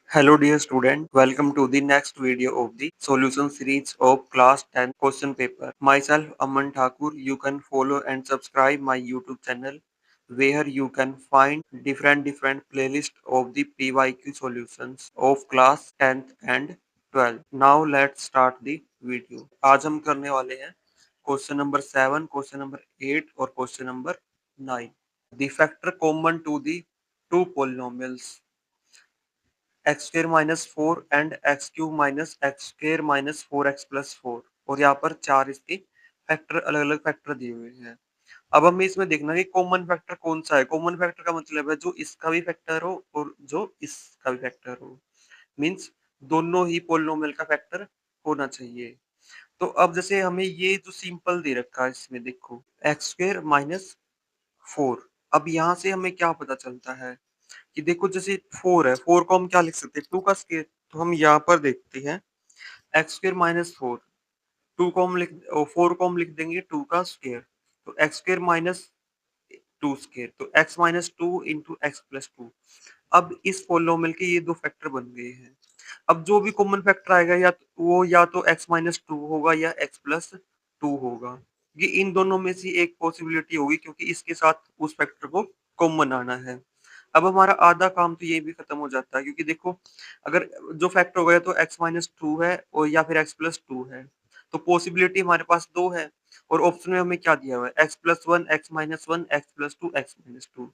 Hello dear student, welcome to the next video of the solution series of class 10 question paper. Myself Aman Thakur, you can follow and subscribe my YouTube channel where you can find different playlist of the PYQ solutions of class 10th and 12th. Now let's start the video. आज हम करने वाले हैं question number 7, question number 8 और question number 9. The factor common to the two polynomials x square minus four and x cube minus x square minus four x plus four और यहाँ पर चार इसके फैक्टर अलग अलग फैक्टर दिए हुए हैं। अब हमें इसमें देखना है कि कॉमन फैक्टर कौन सा है। कॉमन फैक्टर का मतलब है जो इसका भी फैक्टर हो और जो इसका भी फैक्टर हो, मीन्स दोनों ही पोलिनोमियल का फैक्टर होना चाहिए। तो अब जैसे हमें ये जो सिंपल दे रखा है इसमें देखो एक्स स्क्र माइनस फोर। अब यहाँ से हमें क्या पता चलता है कि देखो जैसे 4 है, 4 को हम क्या लिख सकते हैं 2 का स्क्वायर। तो हम यहाँ पर देखते हैं एक्स स्क्वायर माइनस फोर, 2 को हम लिख 4 को हम लिख देंगे 2 का स्क्वायर। तो एक्स स्क्वायर माइनस 2 स्क्वायर तो x minus two into x plus two. अब इस पोलिनोमियल के ये दो फैक्टर बन गए हैं। अब जो भी कॉमन फैक्टर आएगा या तो एक्स माइनस टू होगा या एक्स प्लस टू होगा। ये इन दोनों में से एक पॉसिबिलिटी होगी क्योंकि इसके साथ उस फैक्टर को कॉमन आना है। अब हमारा आधा काम तो ये भी खत्म हो जाता है क्योंकि देखो अगर जो फैक्टर होगा तो एक्स माइनस टू है और या फिर एक्स प्लस टू है, तो पॉसिबिलिटी हमारे पास दो है और ऑप्शन में हमें क्या दिया हुआ है x plus one x minus one x plus two x minus two.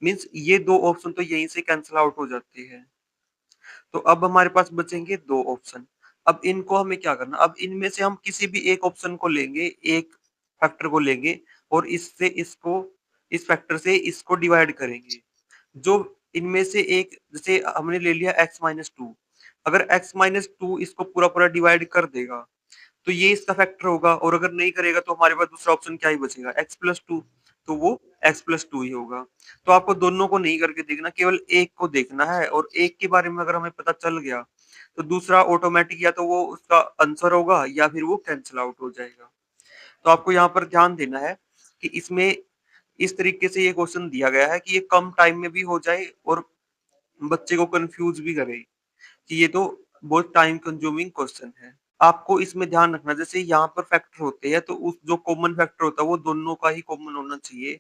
Means ये दो ऑप्शन तो यहीं से कैंसिल आउट हो जाते हैं। तो अब हमारे पास बचेंगे दो ऑप्शन। अब इनको हमें क्या करना, अब इनमें से हम किसी भी एक ऑप्शन को लेंगे, एक फैक्टर को लेंगे और इससे इसको इस फैक्टर से इसको डिवाइड करेंगे। जो इनमें से एक जैसे हमने ले लिया x माइनस टू, अगर x माइनस टू इसको पूरा पूरा डिवाइड कर देगा तो ये इसका फैक्टर होगा और अगर नहीं करेगा तो हमारे पास दूसरा ऑप्शन क्या ही बचेगा x प्लस टू, तो वो x प्लस टू ही होगा। तो आपको दोनों को नहीं करके देखना, केवल एक को देखना है और एक के बारे में अगर हमें पता चल गया तो दूसरा ऑटोमेटिक या तो वो उसका आंसर होगा या फिर वो कैंसिल आउट हो जाएगा। तो आपको यहाँ पर ध्यान देना है कि इसमें इस तरीके से ये क्वेश्चन दिया गया है कि ये कम टाइम में भी हो जाए और बच्चे को कंफ्यूज भी करे कि ये तो बहुत टाइम कंज्यूमिंग क्वेश्चन है। आपको इसमें ध्यान रखना जैसे यहाँ पर फैक्टर होते हैं तो उस जो कॉमन फैक्टर होता है वो दोनों का ही कॉमन होना चाहिए।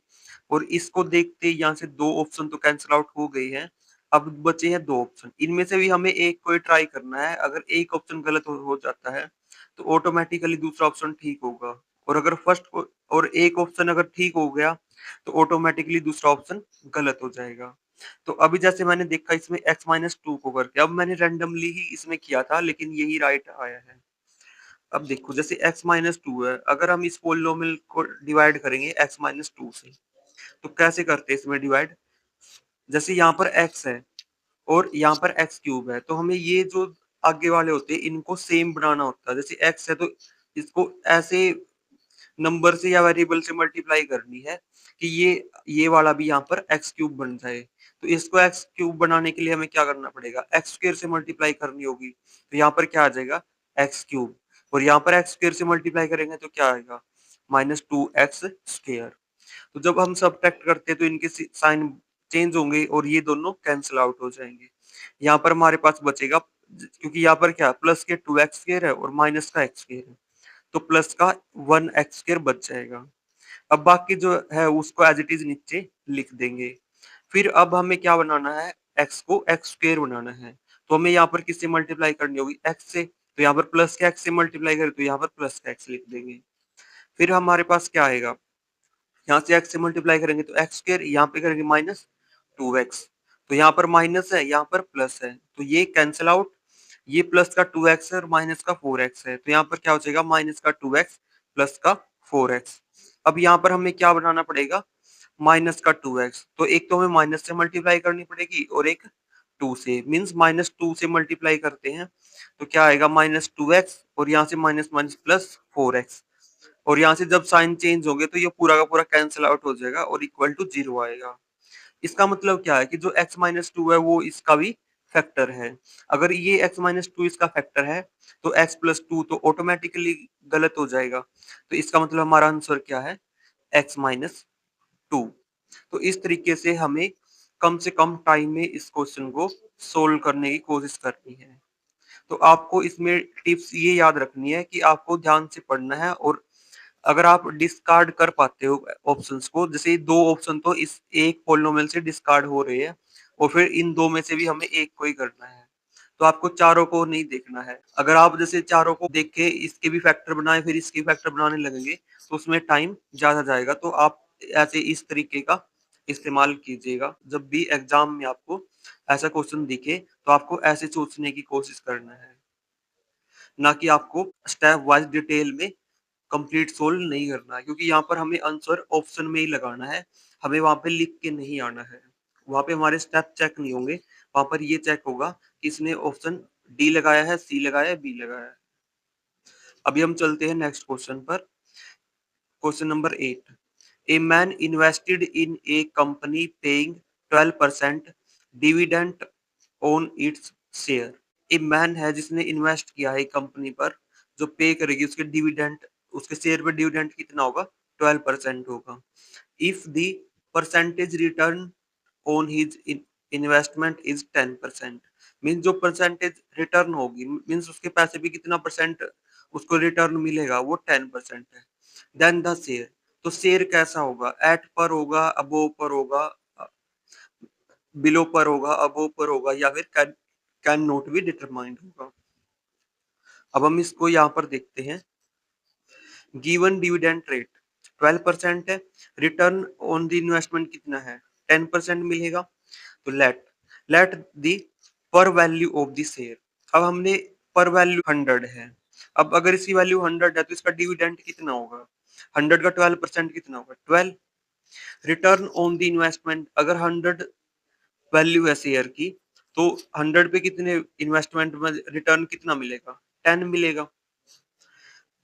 और इसको देखते यहाँ से दो ऑप्शन तो कैंसिल आउट हो गए हैं। अब बचे हैं दो ऑप्शन, इनमें से भी हमें एक को ट्राई करना है। अगर एक ऑप्शन गलत हो जाता है तो ऑटोमेटिकली दूसरा ऑप्शन ठीक होगा और अगर और एक ऑप्शन अगर ठीक हो गया तो ऑटोमेटिकली दूसरा ऑप्शन गलत हो जाएगा। तो अभी जैसे मैंने देखा इसमें x माइनस टू को करके, अब मैंने रैंडमली ही इसमें किया था लेकिन यही राइट आया है। अब देखो जैसे x माइनस टू है, अगर हम इस पोलिनोमियल को डिवाइड करेंगे x माइनस टू से तो कैसे करते हैं इसमें डिवाइड। जैसे यहाँ पर x है और यहाँ पर एक्स क्यूब है तो हमें ये जो आगे वाले होते हैं इनको सेम बनाना होता है। जैसे x है तो इसको ऐसे नंबर से या वेरिएबल से मल्टीप्लाई करनी है कि ये वाला भी यहाँ पर एक्स क्यूब बन जाए। तो इसको एक्स क्यूब बनाने के लिए हमें क्या करना पड़ेगा, एक्स स्क्वायर से मल्टीप्लाई करनी होगी। तो यहाँ पर क्या आ जाएगा एक्स क्यूब और यहाँ पर एक्स स्क्वायर से मल्टीप्लाई करेंगे तो क्या आएगा माइनस टू एक्स स्क्वायर। तो जब हम सब्ट्रैक्ट करते हैं तो इनके साइन चेंज होंगे और ये दोनों कैंसिल आउट हो जाएंगे। यहाँ पर हमारे पास बचेगा क्योंकि यहाँ पर क्या प्लस के टू एक्स स्क्वायर है और माइनस का एक्स स्क्वायर है तो प्लस का वन एक्स स्क्वायर बच जाएगा। अब बाकी जो है उसको एज इट इज नीचे लिख देंगे। फिर अब हमें क्या बनाना है, एक्स को एक्स स्क्वायर बनाना है। तो हमें यहाँ पर किससे मल्टीप्लाई करनी होगी एक्स से, तो यहाँ पर प्लस का एक्स से मल्टीप्लाई करें तो यहाँ पर प्लस का एक्स लिख देंगे। फिर हमारे पास क्या आएगा, यहाँ से एक्स से मल्टीप्लाई करेंगे तो एक्स स्क्वायर, यहाँ पे करेंगे माइनस टू एक्स। तो यहाँ पर माइनस है यहाँ पर प्लस है तो ये कैंसिल आउट। ये प्लस का टू एक्स है और माइनस का फोर एक्स है तो यहाँ पर क्या हो जाएगा माइनस का टू एक्स प्लस का फोर एक्स। अब यहाँ पर हमें क्या बनाना पड़ेगा माइनस का टू एक्स, तो एक तो हमें माइनस से मल्टीप्लाई करनी पड़ेगी और एक टू से, मीन्स माइनस टू से मल्टीप्लाई करते हैं तो क्या आएगा माइनस टू एक्स और यहाँ से minus minus plus four x. और यहाँ से जब साइन चेंज होंगे तो ये पूरा का पूरा कैंसिल आउट हो जाएगा और इक्वल टू जीरो आएगा। इसका मतलब क्या है कि जो x माइनस टू है वो इसका भी फैक्टर है। अगर ये x माइनस टू इसका फैक्टर है तो x प्लस टू तो ऑटोमेटिकली गलत हो जाएगा। तो इसका मतलब हमारा आंसर क्या है x माइनस टू। तो इस तरीके से हमें कम से कम टाइम में इस क्वेश्चन को सोल्व करने की कोशिश करनी है। तो आपको इसमें टिप्स ये याद रखनी है कि आपको ध्यान से पढ़ना है, और अगर आप डिस्कार्ड कर पाते हो ऑप्शंस को, जैसे 2 ऑप्शन तो इस एक पॉलिनोमियल से डिस्कार्ड हो रहे हैं, और फिर इन 2 में से भी हमें एक को ही करना है। तो आपको चारों को नहीं देखना है। अगर आप जैसे चारों को देख के इसके भी फैक्टर बनाए फिर इसके फैक्टर बनाने लगेंगे, तो उसमें टाइम ज़्यादा जाएगा। तो आप ऐसे इस तरीके का इस्तेमाल कीजिएगा। जब भी एग्ज़ाम में आपको ऐसा क्वेश्चन दिखे, तो आपको ऐसे सोचने की कोशिश करना है, ना कि आपको स्टेप वाइज़ डिटेल में कंप्लीट सोल्व नहीं करना है, क्योंकि यहाँ पर हमें आंसर ऑप्शन में ही लगाना है, हमें वहाँ पे लिख के नहीं आना है। वहाँ पे हमारे स्टेप चेक नहीं होंगे, वहाँ पर ये चेक होगा कि इसने ऑप्शन डी लगाया है, सी लगाया है, बी लगाया है। अभी हम चलते हैं नेक्स्ट क्वेश्चन पर। Question number 8, a man invested in A company paying 12% dividend on its share. A man है जिसने इन्वेस्ट किया है कंपनी पर, जो पे करेगी उसके डिविडेंड, उसके शेयर पे डिविडेंड कितना होगा, 12% होगा। If the percentage return on his investment is 10%, means जो परसेंटेज रिटर्न होगी, मीन्स उसके पैसे भी कितना परसेंट उसको रिटर्न मिलेगा, वो 10% है। देन द शेयर, तो शेयर कैसा होगा, एट पर होगा, अबोव पर होगा, बिलो पर होगा, अबोव पर होगा, या फिर कैन नॉट बी डिटरमाइंड होगा। अब हम इसको यहाँ पर देखते हैं। गिवन डिविडेंड रेट 12% है, रिटर्न ऑन द इन्वेस्टमेंट कितना है, 10% मिलेगा। तो लेट लेट दी पर वैल्यू ऑफ द शेयर, अब हमने पर वैल्यू 100 है। अब अगर इसकी वैल्यू 100 है तो इसका डिविडेंड कितना होगा, 100 का 12% कितना होगा, 12। रिटर्न ऑन द इन्वेस्टमेंट, अगर 100 वैल्यू है शेयर की, तो 100 पे कितने इन्वेस्टमेंट में रिटर्न कितना मिलेगा, 10 मिलेगा।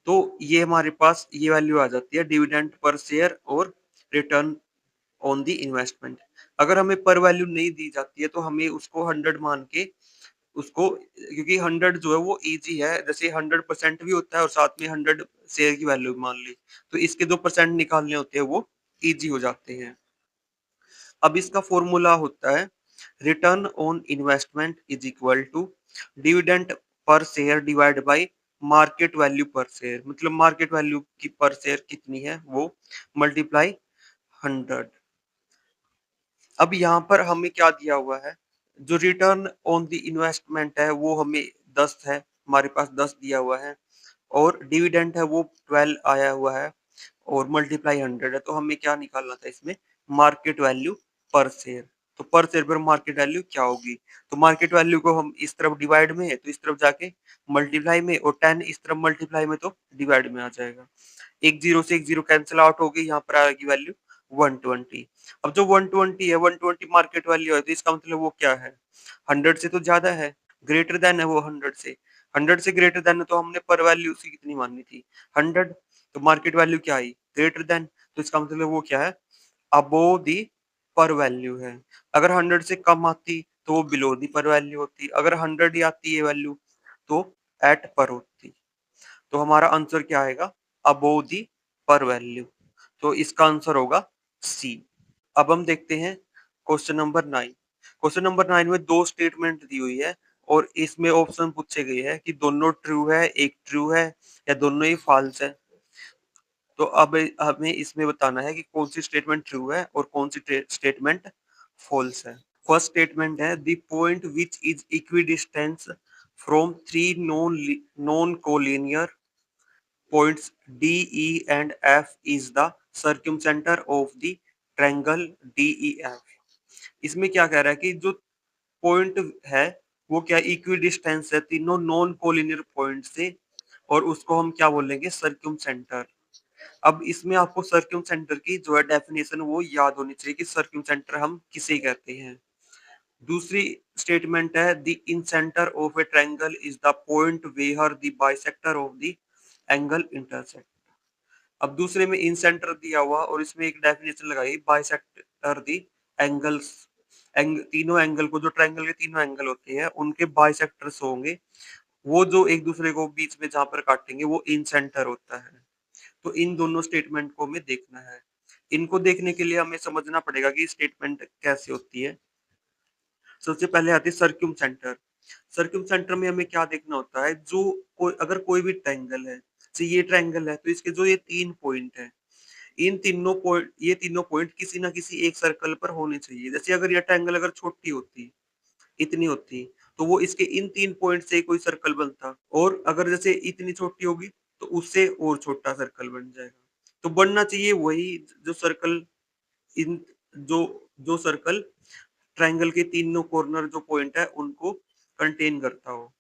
तो ये हमारे पास ये वैल्यू आ जाती है डिविडेंड पर शेयर और रिटर्न ऑन द इन्वेस्टमेंट। अगर हमें पर वैल्यू नहीं दी जाती है तो हमें उसको 100 मान के उसको, क्योंकि 100 जो है वो इजी है, जैसे 100% भी होता है और साथ में 100 शेयर की वैल्यू मान ली, तो इसके जो परसेंट निकालने होते हैं वो इजी हो जाते हैं। अब इसका फॉर्मूला होता है return on investment is equal to dividend per share divide by market value per share, मतलब मार्केट वैल्यू की पर शेयर कितनी है वो मल्टीप्लाई 100। अब यहाँ पर हमें क्या दिया हुआ है, जो रिटर्न ऑन द इन्वेस्टमेंट है वो हमें 10 है, हमारे पास 10 दिया हुआ है, और डिविडेंड है वो 12 आया हुआ है, और मल्टीप्लाई 100 है। तो हमें क्या निकालना था इसमें, मार्केट वैल्यू पर शेयर। तो पर शेयर पर मार्केट वैल्यू क्या होगी, तो मार्केट वैल्यू को हम इस तरफ डिवाइड में है तो इस तरफ जाके मल्टीप्लाई में, और 10 इस तरफ मल्टीप्लाई में तो डिवाइड में आ जाएगा। एक जीरो से एक जीरो कैंसिल आउट हो गई, यहाँ पर आएगी वैल्यू 120। अब जो 120 है, 120 मार्केट वैल्यू है, तो इसका मतलब वो क्या है, 100 से तो ज्यादा है, ग्रेटर देन है वो 100 से, 100 से ग्रेटर देन है, तो हमने पर वैल्यू उसकी कितनी माननी थी, 100। तो मार्केट वैल्यू क्या आई, ग्रेटर देन, तो इसका मतलब वो क्या है, अबोव दी पर वैल्यू है। अगर 100 से कम आती तो वो बिलो दी पर वैल्यू होती, अगर 100 ही आती है वैल्यू तो एट पर होती। तो हमारा आंसर क्या आएगा, अबोव दी पर वैल्यू। तो इसका आंसर होगा सी। अब हम देखते हैं क्वेश्चन नंबर 9। क्वेश्चन नंबर 9 में दो स्टेटमेंट दी हुई है, और इसमें ऑप्शन पूछे गए हैं कि दोनों ट्रू है, एक ट्रू है, या दोनों ही फॉल्स है। तो अब हमें इसमें बताना है कि कौन सी स्टेटमेंट ट्रू है और कौन सी स्टेटमेंट फॉल्स है। फर्स्ट स्टेटमेंट है the point which is equidistance from three non collinear points D, E and F is the circumcenter of the triangle DEF। इसमें क्या कह रहा है कि जो पॉइंट है वो क्या इक्वी डिस्टेंस है तीनों नॉन कोलिनियर पॉइंट से, और उसको हम क्या बोलेंगे, सर्क्यूम सेंटर। अब इसमें आपको सर्क्यूम सेंटर की जो है डेफिनेशन वो याद होनी चाहिए कि सर्क्यूम सेंटर हम किसे कहते हैं। दूसरी स्टेटमेंट है the incentre of a triangle is the point where the bisector of the angle intersect. अब दूसरे में इन सेंटर दिया हुआ और इसमें एक डेफिनेशन लगाई बाइसेक्टर दी एंगल्स, तीनों एंगल को, जो ट्रायंगल के तीनों एंगल होते हैं उनके बाइसेक्टर्स होंगे, वो जो एक दूसरे को बीच में जहां पर काटेंगे वो इन सेंटर होता है। तो इन दोनों स्टेटमेंट को हमें देखना है। इनको देखने के लिए हमें समझना पड़ेगा कि स्टेटमेंट कैसे होती है। सबसे पहले आती है सर्क्यूम सेंटर। सर्क्यूम सेंटर में हमें क्या देखना होता है, जो कोई भी ट्रायंगल है, जैसे ये ट्रायंगल है तो इसके जो ये 3 पॉइंट हैं, ये तीनों पॉइंट किसी न किसी एक सर्कल पर होने चाहिए। जैसे अगर ये ट्रायंगल अगर छोटी होती, इतनी होती, तो वो इसके इन 3 पॉइंट से कोई सर्कल बनता, और अगर जैसे इतनी छोटी होगी तो उससे और छोटा सर्कल बन जाएगा। तो बनना चाहिए वही जो सर्कल इन जो जो सर्कल ट्रायंगल के तीनों कॉर्नर जो पॉइंट है उनको कंटेन करता हो।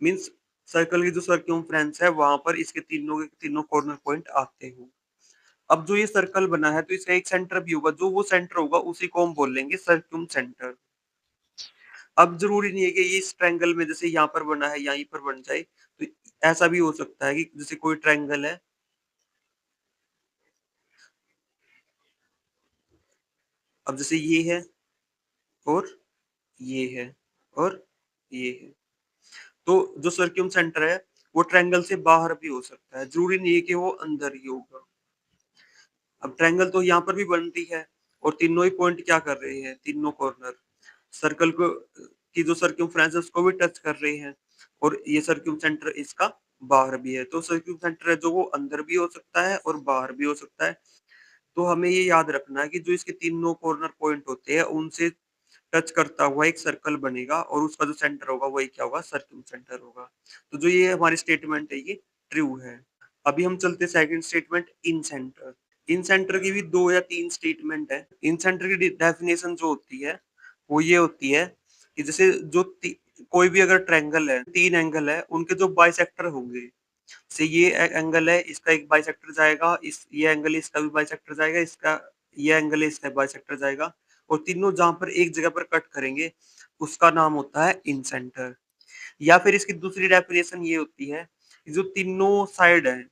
मीन्स सर्कल की जो सर्कमफ्रेंस है वहां पर इसके तीनों के तीनों कॉर्नर पॉइंट आते हो। अब जो ये सर्कल बना है तो इसका एक सेंटर भी होगा, जो वो सेंटर होगा उसी को हम बोल लेंगे सर्क्यूम सेंटर। अब जरूरी नहीं है कि ये इस ट्रायंगल में जैसे यहाँ पर बना है यहीं पर बन जाए, तो ऐसा भी हो सकता है कि जैसे कोई ट्रायंगल है, अब जैसे ये है और ये है और ये है, तो जो सर्क्यूम सेंटर है वो ट्रायंगल से बाहर भी हो सकता है, जरूरी नहीं है कि वो अंदर ही होगा। अब ट्रायंगल तो यहाँ पर भी बनती है और तीनों ही पॉइंट क्या कर रहे हैं, तीनों कॉर्नर सर्कल को की जो सर्कमफ्रेंस है उसको भी टच कर रहे हैं, और ये सर्क्यूम सेंटर इसका बाहर भी है। तो सर्क्यूम सेंटर है जो वो अंदर भी हो सकता है और बाहर भी हो सकता है। तो हमें ये याद रखना है कि जो इसके तीनों कॉर्नर पॉइंट होते हैं उनसे टच करता हुआ एक सर्कल बनेगा, और उसका जो सेंटर होगा वही क्या होगा, सर्क्यूम सेंटर होगा। तो जो ये हमारी स्टेटमेंट है ये ट्रू है। अभी हम चलते हैं सेकंड स्टेटमेंट, इन सेंटर। इन सेंटर की भी 2 या 3 स्टेटमेंट है। इन सेंटर की डेफिनेशन जो होती है वो ये होती है कि जैसे कोई भी अगर ट्रायंगल है, 3 एंगल है, उनके जो बाइसेक्टर होंगे, से ये एंगल है इसका एक बाइसेक्टर जाएगा, इस ये एंगल इसका भी बाइसेक्टर जाएगा, इसका ये एंगल है इसका बाइसेक्टर जाएगा, और तीनों जहां पर एक जगह पर कट करेंगे उसका नाम होता है इन सेंटर। या फिर इसकी दूसरी डेफिनेशन ये होती है कि जो तीनों साइड है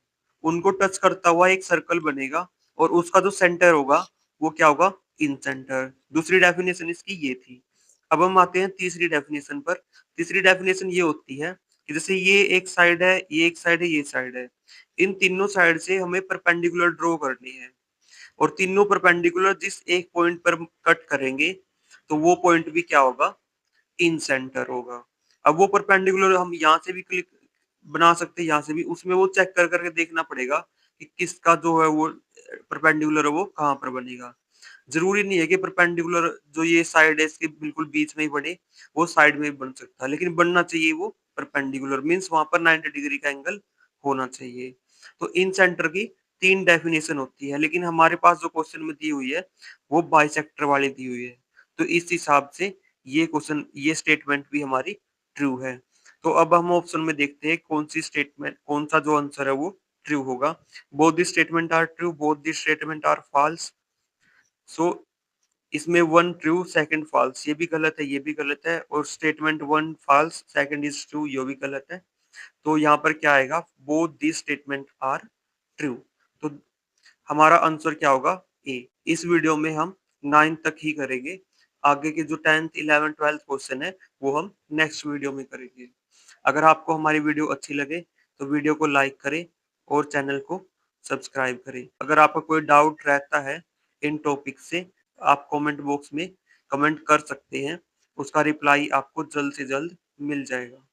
उनको टच करता हुआ एक सर्कल बनेगा, और उसका जो सेंटर होगा वो क्या होगा, इन सेंटर। दूसरी डेफिनेशन इसकी ये थी। अब हम आते हैं तीसरी डेफिनेशन पर। तीसरी डेफिनेशन ये होती है कि जैसे ये एक साइड है, ये एक साइड है, ये साइड है, इन तीनों साइड से हमें परपेंडिकुलर ड्रॉ करनी है, और तीनों परपेंडिकुलर जिस एक पॉइंट पर कट करेंगे तो वो पॉइंट भी क्या होगा, इन सेंटर होगा। अब वो परपेंडिकुलर हम यहाँ से भी क्लिक बना सकते हैं, यहाँ से भी, उसमें वो चेक कर करके देखना पड़ेगा कि किसका जो है वो परपेंडिकुलर है वो कहाँ पर बनेगा। जरूरी नहीं है कि परपेंडिकुलर जो ये साइड है इसके बिल्कुल बीच में ही बने, वो साइड में भी बन सकता है, लेकिन बनना चाहिए वो परपेंडिकुलर, मीन्स वहां पर 90 डिग्री का एंगल होना चाहिए। तो इन सेंटर की 3 डेफिनेशन होती है, लेकिन हमारे पास जो क्वेश्चन में दी हुई है वो बाइसेक्टर वाली दी हुई है, तो इस हिसाब से ये स्टेटमेंट भी हमारी ट्रू है। तो अब हम ऑप्शन में देखते हैं कौन सा जो आंसर है वो ट्रू होगा। Both the statement are true, both the statement are false. So इसमें 1 ट्रू सेकंड फॉल्स, ये भी गलत है, ये भी गलत है, और statement 1 false second is true, ये भी गलत है। तो यहाँ पर क्या आएगा, both the statement are true. तो हमारा आंसर क्या होगा, ए। इस वीडियो में हम 9 तक ही करेंगे, आगे के जो 10th 11th 12th क्वेश्चन है वो हम नेक्स्ट वीडियो में करेंगे। अगर आपको हमारी वीडियो अच्छी लगे तो वीडियो को लाइक करें और चैनल को सब्सक्राइब करें। अगर आपका कोई डाउट रहता है इन टॉपिक से, आप कमेंट बॉक्स में कमेंट कर सकते हैं, उसका रिप्लाई आपको जल्द से जल्द मिल जाएगा।